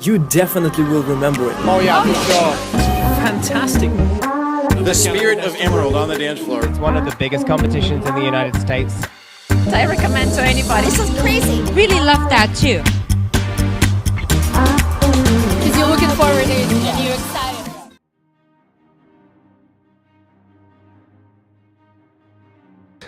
you definitely will remember it. Oh yeah, for sure. Fantastic. The spirit of Emerald on the dance floor. It's one of the biggest competitions in the United States. I recommend to anybody. This is crazy. Really love that too. Because you're looking forward to it and you're excited.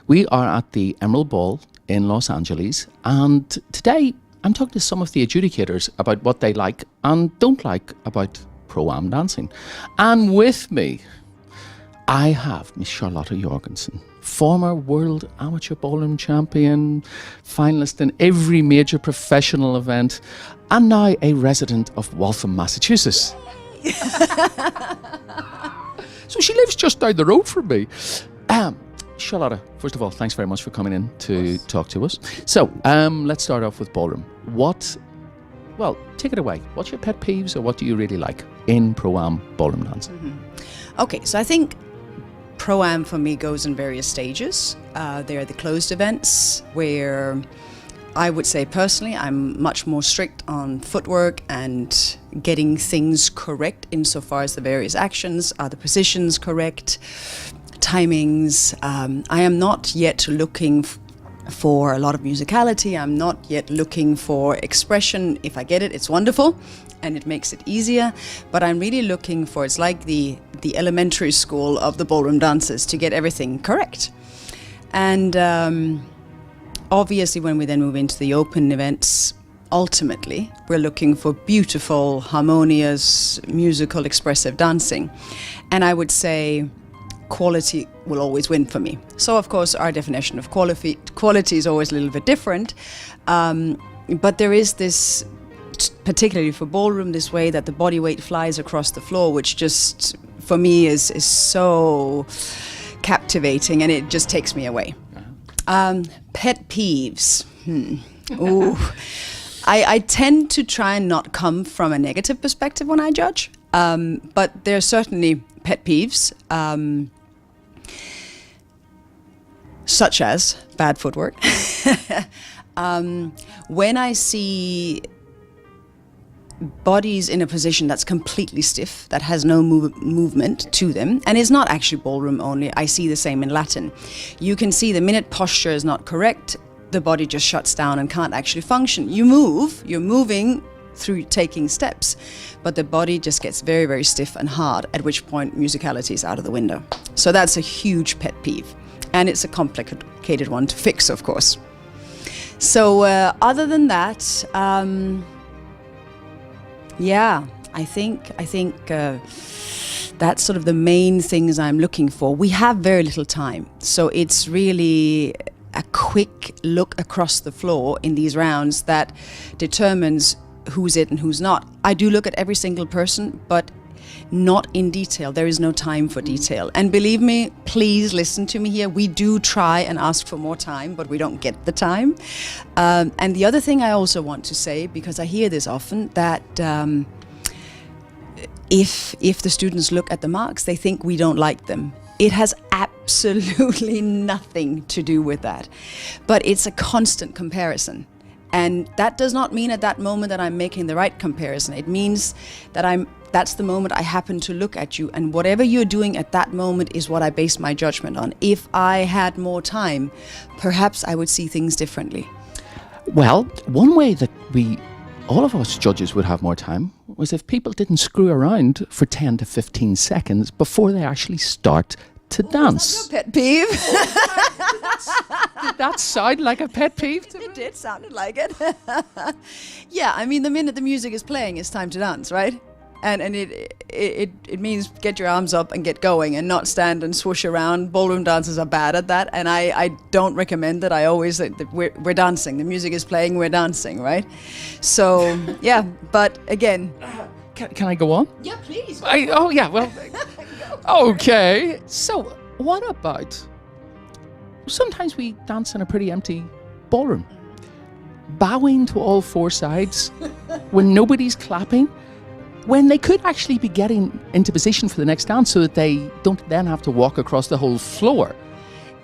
We are at the Emerald Ball in Los Angeles, and today I'm talking to some of the adjudicators about what they like and don't like about Pro-Am dancing. And with me, I have Miss Charlotte Jorgensen, former world amateur ballroom champion, finalist in every major professional event, and now a resident of Waltham, Massachusetts. So she lives just down the road from me. Charlotte, first of all, thanks very much for coming in to talk to us. So, let's start off with ballroom. Well, take it away. What's your pet peeves, or what do you really like in Pro-Am ballroom dance? Okay, so I think Pro-Am for me goes in various stages. There are the closed events where I would say personally I'm much more strict on footwork and getting things correct insofar as the various actions, are the positions correct, timings. I am not yet looking for a lot of musicality. I'm not yet looking for expression. If I get it, it's wonderful and it makes it easier. But I'm really looking for, it's like the elementary school of the ballroom dancers, to get everything correct. And obviously when we then move into the open events, ultimately we're looking for beautiful, harmonious, musical, expressive dancing. And I would say quality will always win for me. So of course our definition of quality is always a little bit different, but there is this, particularly for ballroom, this way that the body weight flies across the floor, which just for me is so captivating, and it just takes me away. Pet peeves. Ooh. I tend to try and not come from a negative perspective when I judge, but there are certainly pet peeves, such as bad footwork. When I see bodies in a position that's completely stiff, that has no movement to them, and it's not actually ballroom only, I see the same in Latin. You can see the minute posture is not correct, the body just shuts down and can't actually function. You're moving through taking steps, but the body just gets very, very stiff and hard, at which point musicality is out of the window. So that's a huge pet peeve, and it's a complicated one to fix, of course. So other than that, yeah, I think that's sort of the main things I'm looking for. We have very little time, so it's really a quick look across the floor in these rounds that determines who's it and who's not. I do look at every single person, but not in detail. There is no time for detail. And believe me, please listen to me here. We do try and ask for more time, but we don't get the time. And the other thing I also want to say, because I hear this often, that if the students look at the marks, they think we don't like them. It has absolutely nothing to do with that. But it's a constant comparison. And that does not mean at that moment that I'm making the right comparison. It means that that's the moment I happen to look at you, and whatever you're doing at that moment is what I base my judgment on. If I had more time, perhaps I would see things differently. Well, one way that all of us judges would have more time was if people didn't screw around for 10 to 15 seconds before they actually start to dance. That's your pet peeve. Did that sound like a pet peeve to me? It did, sounded like it. Yeah, I mean, the minute the music is playing, it's time to dance, right? And it means get your arms up and get going and not stand and swoosh around. Ballroom dancers are bad at that, and I don't recommend it. I always say that we're dancing. The music is playing, we're dancing, right? So, yeah, but again... Can I go on? Yeah, please. Okay. So, what about... Sometimes we dance in a pretty empty ballroom. Bowing to all four sides when nobody's clapping, when they could actually be getting into position for the next dance so that they don't then have to walk across the whole floor.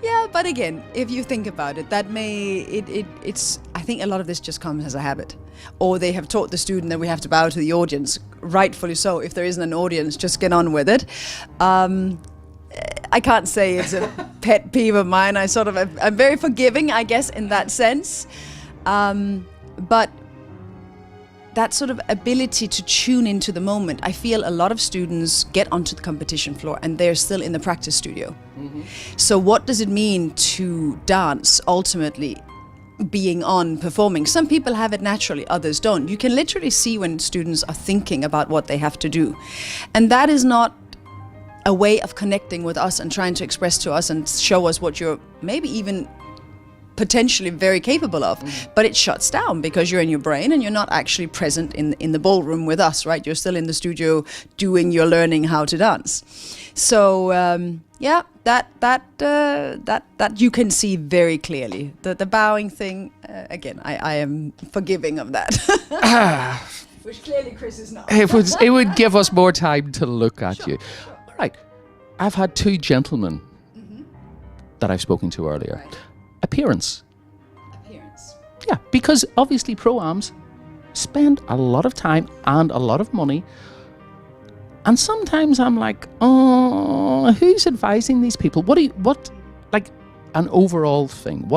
Yeah, but again, if you think about it, that it's. I think a lot of this just comes as a habit. Or they have taught the student that we have to bow to the audience, rightfully so. If there isn't an audience, just get on with it. I can't say it's a pet peeve of mine. I'm very forgiving, I guess, in that sense. But that sort of ability to tune into the moment, I feel a lot of students get onto the competition floor and they're still in the practice studio. Mm-hmm. So what does it mean to dance ultimately being on, performing? Some people have it naturally, others don't. You can literally see when students are thinking about what they have to do. And that is not a way of connecting with us and trying to express to us and show us what you're maybe even potentially very capable of, but it shuts down because you're in your brain and you're not actually present in the ballroom with us, right? You're still in the studio doing your learning how to dance. So that you can see very clearly. The bowing thing, again, I am forgiving of that. Which clearly Chris is not. It would give us more time to look at you. All right, I've had two gentlemen that I've spoken to earlier. Right. Appearance. Yeah, because obviously pro-ams spend a lot of time and a lot of money. And sometimes I'm like, oh, who's advising these people? What, like an overall thing?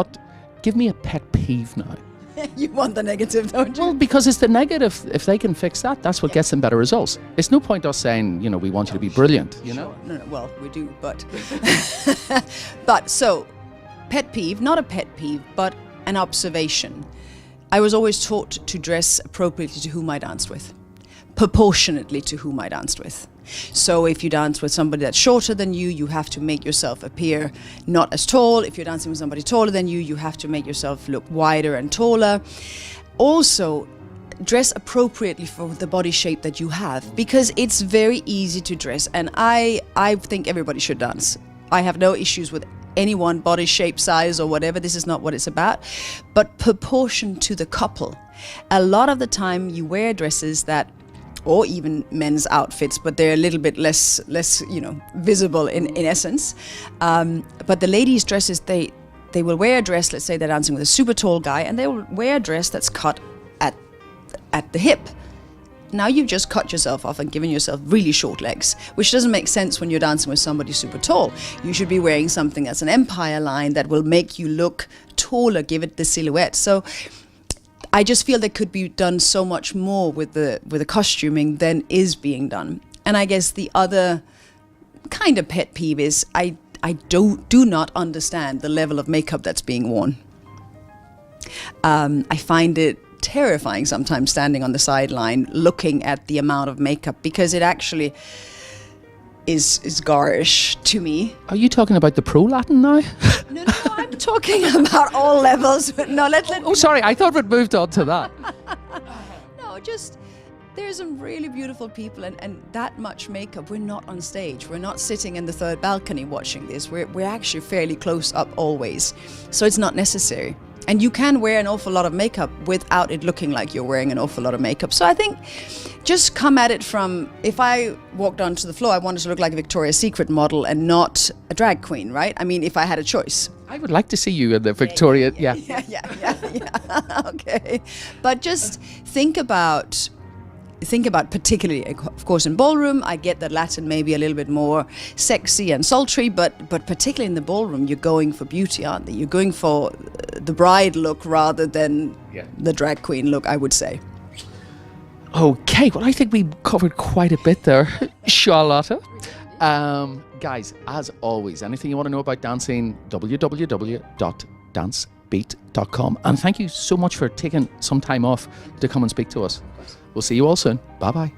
Give me a pet peeve now. You want the negative, don't you? Well, because it's the negative. If they can fix that, that's what gets them better results. It's no point us saying, we want you to be brilliant, you know? No, well, we do, but... But so... Pet peeve, not a pet peeve, but an observation. I was always taught to dress appropriately to whom I danced with, proportionately to whom I danced with. So if you dance with somebody that's shorter than you, you have to make yourself appear not as tall. If you're dancing with somebody taller than you, you have to make yourself look wider and taller. Also, dress appropriately for the body shape that you have, because it's very easy to dress. And I think everybody should dance. I have no issues with anyone, body shape, size, or whatever. This is not what it's about. But proportion to the couple. A lot of the time you wear dresses that, or even men's outfits, but they're a little bit less visible in essence. But the ladies' dresses, they will wear a dress, let's say they're dancing with a super tall guy, and they will wear a dress that's cut at the hip. Now you've just cut yourself off and given yourself really short legs, which doesn't make sense when you're dancing with somebody super tall. You should be wearing something that's an empire line that will make you look taller, give it the silhouette. So I just feel there could be done so much more with the costuming than is being done. And I guess the other kind of pet peeve is I do not understand the level of makeup that's being worn. I find it terrifying sometimes standing on the sideline looking at the amount of makeup, because it actually is garish to me. Are you talking about the pro Latin now? No, I'm talking about all levels. No, Oh, sorry, I thought we'd moved on to that. No, just there's some really beautiful people, and that much makeup. We're not on stage. We're not sitting in the third balcony watching this. We're actually fairly close up always, so it's not necessary. And you can wear an awful lot of makeup without it looking like you're wearing an awful lot of makeup. So I think just come at it from, if I walked onto the floor, I wanted to look like a Victoria's Secret model and not a drag queen, right? I mean, if I had a choice. I would like to see you in the Victoria, yeah. Okay. But just think about particularly, of course, in ballroom, I get that Latin may be a little bit more sexy and sultry, but particularly in the ballroom, you're going for beauty, aren't they? You're going for the bride look rather than the drag queen look, I would say. Okay, well, I think we covered quite a bit there, Charlotta. Guys, as always, anything you want to know about dancing, www.dancebeat.com. And thank you so much for taking some time off to come and speak to us. We'll see you all soon. Bye-bye.